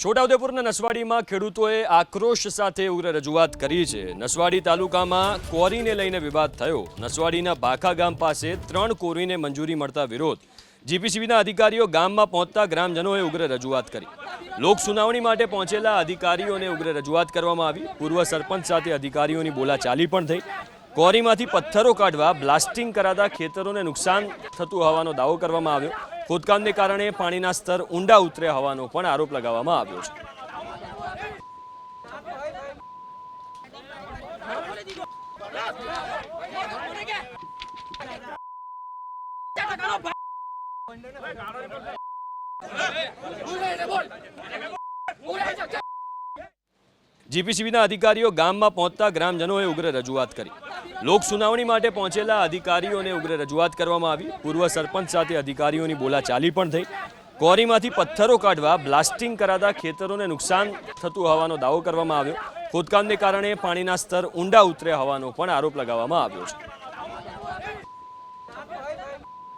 છોટાઉદેપુરના નસવાડીમાં ખેડૂતોએ આક્રોશ સાથે ઉગ્ર રજૂઆત કરી છે। નસવાડી તાલુકામાં કોરીને લઈને વિવાદ થયો। નસવાડીના ભાખા ગામ પાસે 3 કોરીને મંજૂરી મળતા વિરોધ। જીપીસીબીના અધિકારીઓ ગામમાં પહોંચતા ગ્રામજનોએ ઉગ્ર રજૂઆત કરી। લોક સુનાવણી માટે પહોંચેલા અધિકારીઓને ઉગ્ર રજૂઆત કરવામાં આવી। પૂર્વ સરપંચ સાથે અધિકારીઓની બોલાચાલી પણ થઈ। કોરીમાંથી પથ્થરો કાઢવા બ્લાસ્ટિંગ કરાતા ખેતરોને નુકસાન થતું હોવાનો દાવો કરવામાં આવ્યો। ખોદકામને કારણે પાણીના સ્તર ઊંડા ઉતર્યા હોવાનો પણ આરોપ લગાવવામાં આવ્યો છે। જીપીસીબીના અધિકારીઓ ગામમાં પહોંચતા ગ્રામજનોએ ઉગ્ર રજૂઆત કરી। લોક સુનાવણી માટે પહોંચેલા અધિકારીઓને ઉગ્ર રજૂઆત કરવામાં આવી। પૂર્વ સરપંચ સાથે અધિકારીઓની બોલાચાલી પણ થઈ। કોરીમાંથી પથ્થરો કાઢવા બ્લાસ્ટિંગ કરાતા ખેતરોને નુકસાન થતું હોવાનો દાવો કરવામાં આવ્યો। ખોદકામને કારણે પાણીના સ્તર ઊંડા ઉતર્યા હોવાનો પણ આરોપ લગાવવામાં આવ્યો છે।